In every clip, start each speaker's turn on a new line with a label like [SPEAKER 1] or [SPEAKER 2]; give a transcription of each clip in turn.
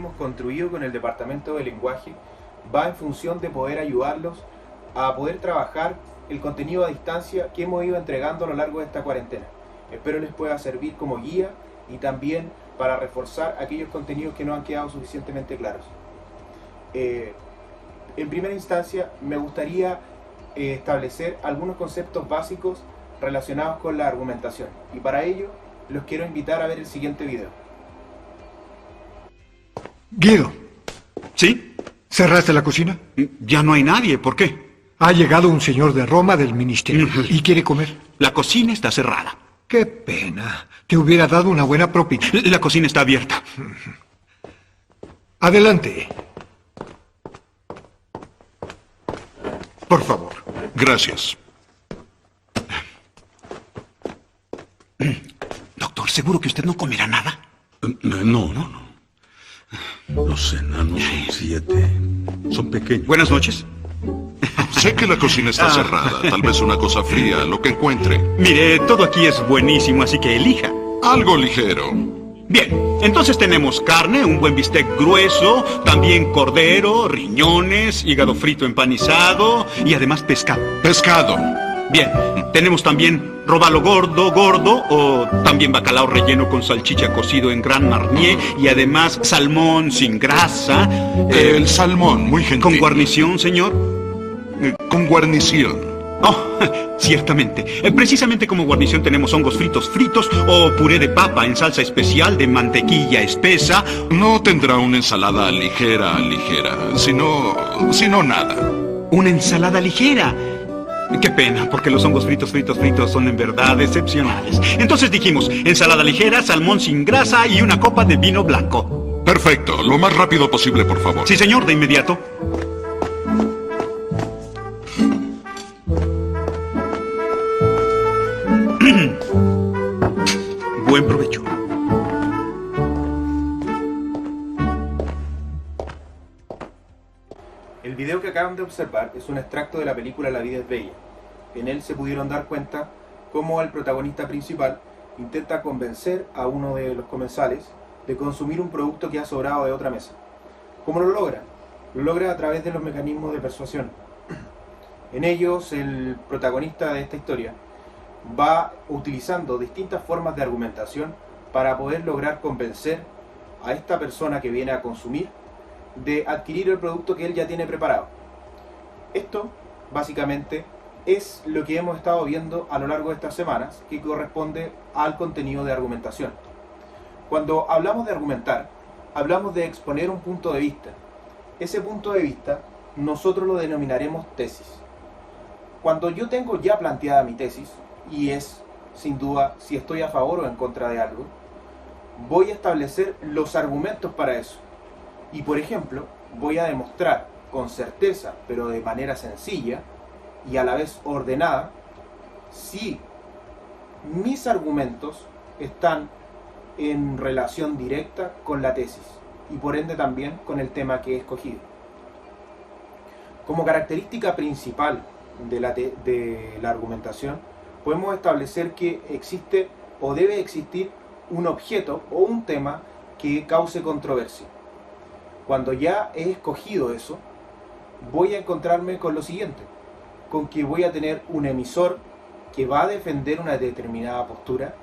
[SPEAKER 1] hemos construido con el departamento de lenguaje va en función de poder ayudarlos a poder trabajar el contenido a distancia que hemos ido entregando a lo largo de esta cuarentena. Espero les pueda servir como guía y también para reforzar aquellos contenidos que no han quedado suficientemente claros. En primera instancia, me gustaría establecer algunos conceptos básicos relacionados con la argumentación, y para ello los quiero invitar a ver el siguiente video.
[SPEAKER 2] Guido,
[SPEAKER 3] ¿Sí?
[SPEAKER 2] ¿cerraste la cocina?
[SPEAKER 3] Ya no hay nadie. ¿Por qué?
[SPEAKER 2] Ha llegado un señor de Roma del ministerio y quiere comer.
[SPEAKER 3] La cocina está cerrada.
[SPEAKER 2] Qué pena. Te hubiera dado una buena propina.
[SPEAKER 3] La cocina está abierta.
[SPEAKER 2] Adelante.
[SPEAKER 4] Por favor. Gracias.
[SPEAKER 3] Doctor, ¿seguro que usted no comerá nada?
[SPEAKER 4] No. Los enanos son 7. Son pequeños.
[SPEAKER 3] Buenas noches.
[SPEAKER 4] Sé que la cocina está cerrada. Tal vez una cosa fría, lo que encuentre.
[SPEAKER 3] Mire, todo aquí es buenísimo, así que elija.
[SPEAKER 4] Algo ligero.
[SPEAKER 3] Bien, entonces tenemos carne, un buen bistec grueso, también cordero, riñones, hígado frito empanizado y además pescado.
[SPEAKER 4] Pescado.
[SPEAKER 3] Bien, tenemos también robalo gordo, o también bacalao relleno con salchicha cocido en Grand Marnier y además salmón sin grasa.
[SPEAKER 4] El salmón, muy gentil.
[SPEAKER 3] ¿Con guarnición, señor?
[SPEAKER 4] Con guarnición.
[SPEAKER 3] Oh, ciertamente. Precisamente como guarnición tenemos hongos fritos o puré de papa en salsa especial de mantequilla espesa.
[SPEAKER 4] No tendrá una ensalada ligera, sino nada.
[SPEAKER 3] Una ensalada ligera. Qué pena, porque los hongos fritos son en verdad excepcionales. Entonces dijimos, ensalada ligera, salmón sin grasa y una copa de vino blanco.
[SPEAKER 4] Perfecto, lo más rápido posible, por favor.
[SPEAKER 3] Sí, señor, de inmediato. Buen provecho.
[SPEAKER 1] El video que acaban de observar es un extracto de la película La vida es bella. En él se pudieron dar cuenta cómo el protagonista principal intenta convencer a uno de los comensales de consumir un producto que ha sobrado de otra mesa. ¿Cómo lo logra? Lo logra a través de los mecanismos de persuasión. En ellos, el protagonista de esta historia va utilizando distintas formas de argumentación para poder lograr convencer a esta persona que viene a consumir de adquirir el producto que él ya tiene preparado. Esto, básicamente, es lo que hemos estado viendo a lo largo de estas semanas, que corresponde al contenido de argumentación. Cuando hablamos de argumentar, hablamos de exponer un punto de vista. Ese punto de vista nosotros lo denominaremos tesis. Cuando yo tengo ya planteada mi tesis, y es, sin duda, si estoy a favor o en contra de algo, voy a establecer los argumentos para eso. Y, por ejemplo, voy a demostrar con certeza, pero de manera sencilla y a la vez ordenada, si mis argumentos están en relación directa con la tesis y por ende también con el tema que he escogido. Como característica principal de la argumentación, podemos establecer que existe o debe existir un objeto o un tema que cause controversia. Cuando ya he escogido eso, voy a encontrarme con lo siguiente, con que voy a tener un emisor que va a defender una determinada postura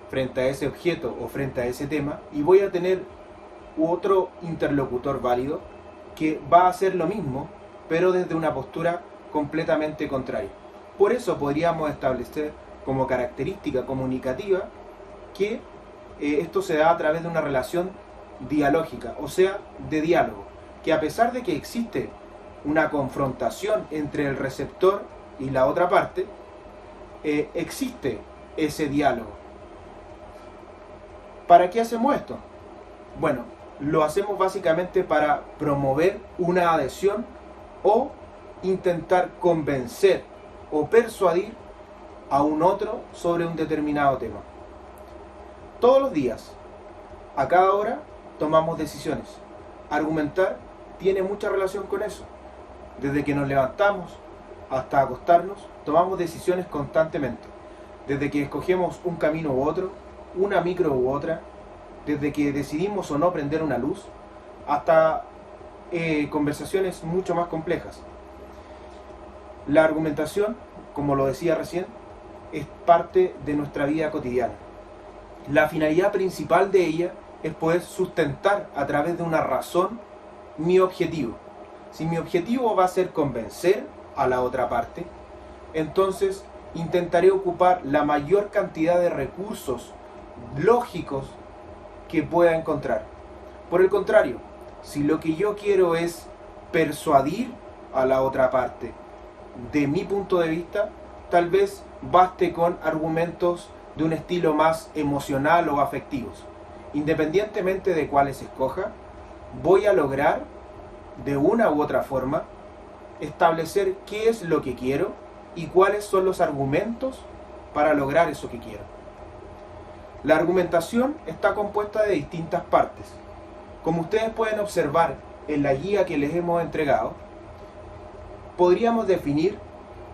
[SPEAKER 1] frente a ese objeto o frente a ese tema, y voy a tener otro interlocutor válido que va a hacer lo mismo, pero desde una postura completamente contraria. Por eso podríamos establecer como característica comunicativa que esto se da a través de una relación dialógica, o sea, de diálogo, que a pesar de que existe una confrontación entre el receptor y la otra parte, existe ese diálogo. ¿Para qué hacemos esto? Bueno, lo hacemos básicamente para promover una adhesión o intentar convencer o persuadir a un otro sobre un determinado tema. Todos los días, a cada hora, tomamos decisiones. Argumentar tiene mucha relación con eso. Desde que nos levantamos hasta acostarnos, tomamos decisiones constantemente. Desde que escogemos un camino u otro, una micro u otra, desde que decidimos o no prender una luz, hasta conversaciones mucho más complejas. La argumentación, como lo decía recién, es parte de nuestra vida cotidiana. La finalidad principal de ella es poder sustentar a través de una razón mi objetivo. Si mi objetivo va a ser convencer a la otra parte, entonces intentaré ocupar la mayor cantidad de recursos lógicos que pueda encontrar. Por el contrario, si lo que yo quiero es persuadir a la otra parte de mi punto de vista, tal vez baste con argumentos de un estilo más emocional o afectivos. Independientemente de cuáles escoja, voy a lograr de una u otra forma establecer qué es lo que quiero y cuáles son los argumentos para lograr eso que quiero. La argumentación está compuesta de distintas partes. Como ustedes pueden observar en la guía que les hemos entregado, podríamos definir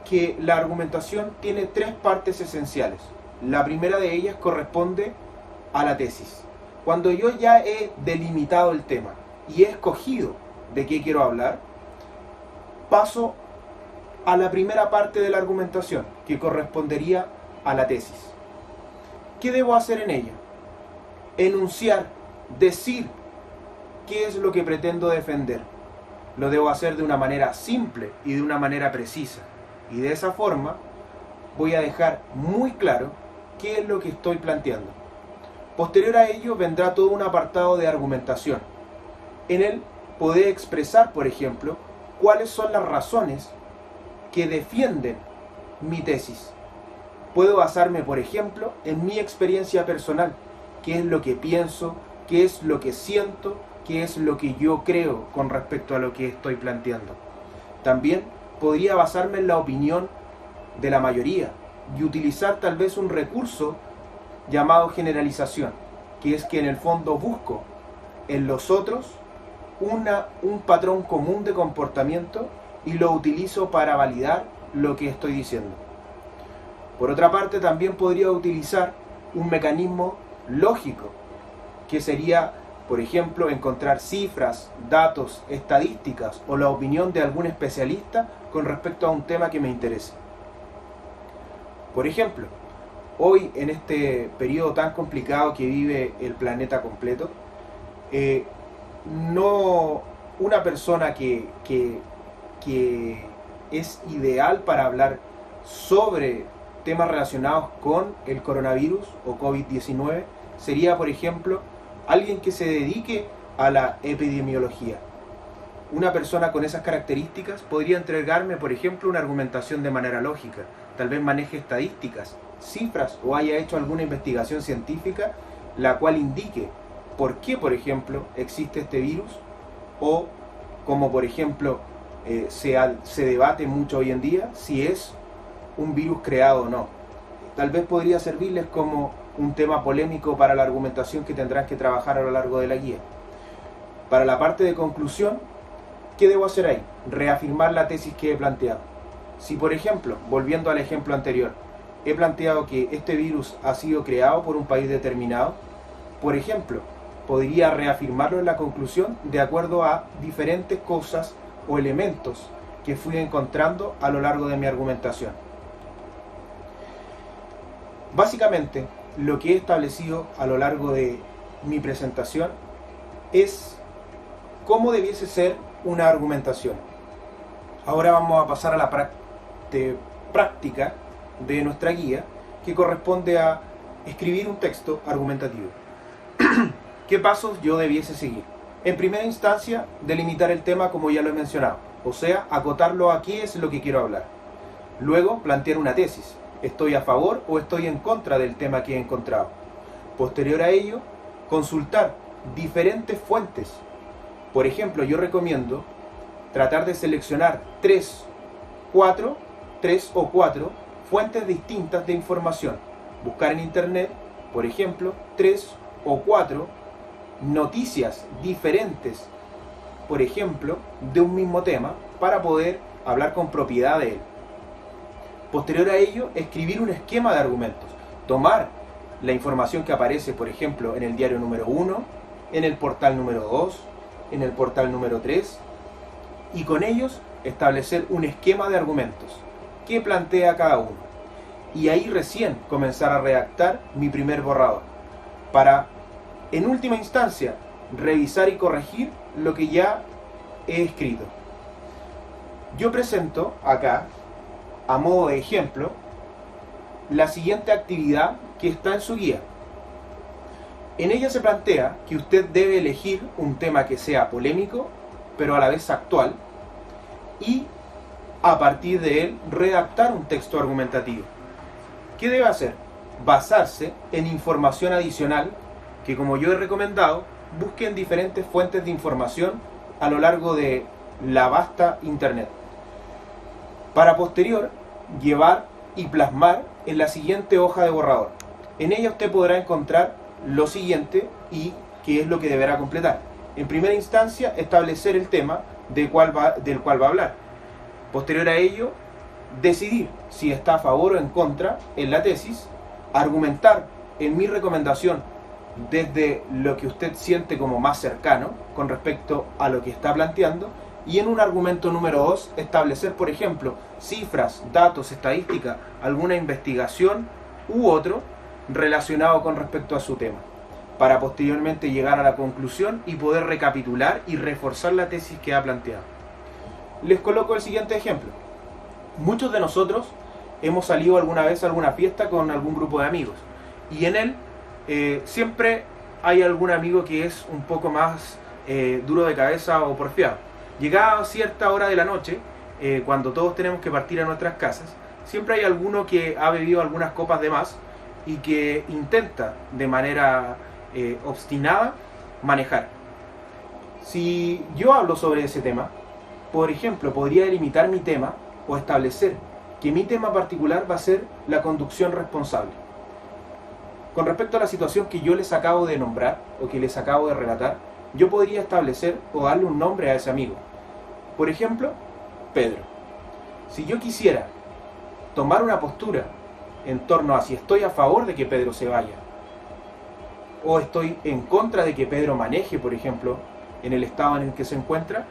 [SPEAKER 1] que la argumentación tiene tres partes esenciales. La primera de ellas corresponde a la tesis. Cuando yo ya he delimitado el tema y he escogido de qué quiero hablar, paso a la primera parte de la argumentación, que correspondería a la tesis. ¿Qué debo hacer en ella? Enunciar, decir qué es lo que pretendo defender. Lo debo hacer de una manera simple y de una manera precisa. Y de esa forma voy a dejar muy claro qué es lo que estoy planteando. Posterior a ello vendrá todo un apartado de argumentación. En él podré expresar, por ejemplo, cuáles son las razones que defienden mi tesis. Puedo basarme, por ejemplo, en mi experiencia personal, qué es lo que pienso, qué es lo que siento, qué es lo que yo creo con respecto a lo que estoy planteando. También podría basarme en la opinión de la mayoría y utilizar tal vez un recurso llamado generalización, que es que en el fondo busco en los otros un patrón común de comportamiento y lo utilizo para validar lo que estoy diciendo. Por otra parte, también podría utilizar un mecanismo lógico, que sería, por ejemplo, encontrar cifras, datos, estadísticas o la opinión de algún especialista con respecto a un tema que me interese. Por ejemplo, hoy en este periodo tan complicado que vive el planeta completo, una persona que es ideal para hablar sobre temas relacionados con el coronavirus o COVID-19 sería, por ejemplo, alguien que se dedique a la epidemiología. Una persona con esas características podría entregarme, por ejemplo, una argumentación de manera lógica, tal vez maneje estadísticas, cifras o haya hecho alguna investigación científica la cual indique por qué, por ejemplo, existe este virus o como, por ejemplo, se debate mucho hoy en día si es un virus creado o no. Tal vez podría servirles como un tema polémico para la argumentación que tendrán que trabajar a lo largo de la guía. Para la parte de conclusión, ¿qué debo hacer ahí? Reafirmar la tesis que he planteado. Si, por ejemplo, volviendo al ejemplo anterior, he planteado que este virus ha sido creado por un país determinado, por ejemplo, podría reafirmarlo en la conclusión de acuerdo a diferentes cosas o elementos que fui encontrando a lo largo de mi argumentación. Básicamente, lo que he establecido a lo largo de mi presentación es cómo debiese ser una argumentación. Ahora vamos a pasar a la parte práctica de nuestra guía, que corresponde a escribir un texto argumentativo. ¿Qué pasos yo debiese seguir? En primera instancia, delimitar el tema como ya lo he mencionado, o sea, acotarlo a qué es lo que quiero hablar. Luego, plantear una tesis. ¿Estoy a favor o estoy en contra del tema que he encontrado? Posterior a ello, consultar diferentes fuentes. Por ejemplo, yo recomiendo tratar de seleccionar 3 o 4 fuentes distintas de información. Buscar en internet, por ejemplo, 3 o 4 noticias diferentes, por ejemplo, de un mismo tema, para poder hablar con propiedad de él. Posterior a ello, escribir un esquema de argumentos. Tomar la información que aparece, por ejemplo, en el diario número 1, en el portal número 2, en el portal número 3 y con ellos establecer un esquema de argumentos que plantea cada uno. Y ahí recién comenzar a redactar mi primer borrador, para en última instancia revisar y corregir lo que ya he escrito. Yo presento acá, a modo de ejemplo, la siguiente actividad que está en su guía. En ella se plantea que usted debe elegir un tema que sea polémico, pero a la vez actual, y a partir de él redactar un texto argumentativo. ¿Qué debe hacer? Basarse en información adicional que, como yo he recomendado, busquen diferentes fuentes de información a lo largo de la vasta internet, para posterior llevar y plasmar en la siguiente hoja de borrador. En ella usted podrá encontrar lo siguiente y qué es lo que deberá completar. En primera instancia, establecer el tema del cual va a hablar. Posterior a ello, decidir si está a favor o en contra en la tesis, argumentar en mi recomendación desde lo que usted siente como más cercano con respecto a lo que está planteando, y en un argumento número 2 establecer, por ejemplo, cifras, datos, estadística, alguna investigación u otro relacionado con respecto a su tema, para posteriormente llegar a la conclusión y poder recapitular y reforzar la tesis que ha planteado. Les coloco el siguiente ejemplo. Muchos de nosotros hemos salido alguna vez a alguna fiesta con algún grupo de amigos, y en él siempre hay algún amigo que es un poco más duro de cabeza o porfiado. Llegada a cierta hora de la noche, cuando todos tenemos que partir a nuestras casas, siempre hay alguno que ha bebido algunas copas de más y que intenta de manera obstinada manejar. Si yo hablo sobre ese tema, por ejemplo, podría delimitar mi tema o establecer que mi tema particular va a ser la conducción responsable. Con respecto a la situación que yo les acabo de nombrar o que les acabo de relatar, yo podría establecer o darle un nombre a ese amigo. Por ejemplo, Pedro. Si yo quisiera tomar una postura en torno a si estoy a favor de que Pedro se vaya o estoy en contra de que Pedro maneje, por ejemplo, en el estado en el que se encuentra,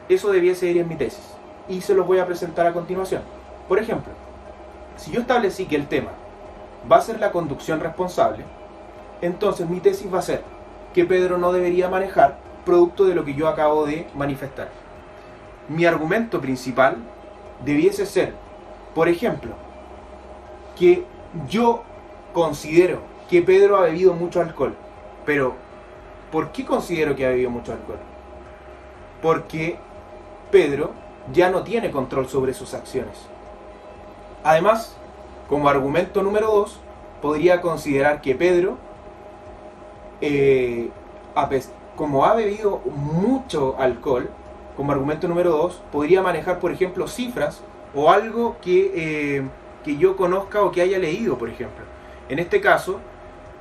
[SPEAKER 1] eso debiese ir en mi tesis y se los voy a presentar a continuación. Por ejemplo, si yo establecí que el tema va a ser la conducción responsable, entonces mi tesis va a ser que Pedro no debería manejar, producto de lo que yo acabo de manifestar. Mi argumento principal debiese ser, por ejemplo, que yo considero que Pedro ha bebido mucho alcohol. Pero, ¿por qué considero que ha bebido mucho alcohol? Porque Pedro ya no tiene control sobre sus acciones. Además, como argumento número 2, podría considerar que Pedro, como ha bebido mucho alcohol, como argumento número 2, podría manejar, por ejemplo, cifras o algo que yo conozca o que haya leído, por ejemplo. En este caso,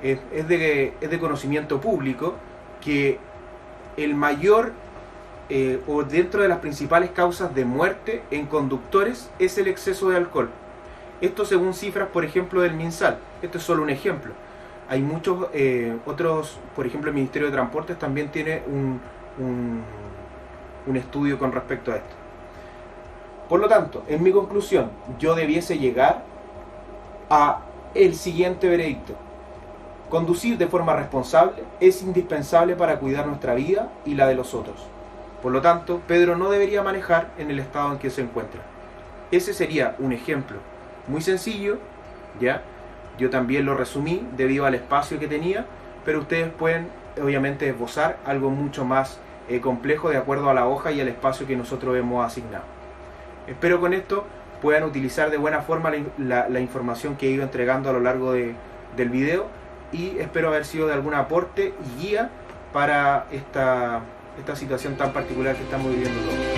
[SPEAKER 1] es de conocimiento público que el mayor, o dentro de las principales causas de muerte en conductores, es el exceso de alcohol. Esto según cifras, por ejemplo, del MinSal. Esto es solo un ejemplo. Hay muchos otros, por ejemplo, el Ministerio de Transportes también tiene un estudio con respecto a esto. Por lo tanto, en mi conclusión, yo debiese llegar a el siguiente veredicto. Conducir de forma responsable es indispensable para cuidar nuestra vida y la de los otros. Por lo tanto, Pedro no debería manejar en el estado en que se encuentra. Ese sería un ejemplo muy sencillo, ¿ya? Yo también lo resumí debido al espacio que tenía, pero ustedes pueden obviamente esbozar algo mucho más complejo de acuerdo a la hoja y al espacio que nosotros hemos asignado. Espero con esto puedan utilizar de buena forma la información que he ido entregando a lo largo del video, y espero haber sido de algún aporte y guía para esta situación tan particular que estamos viviendo todos.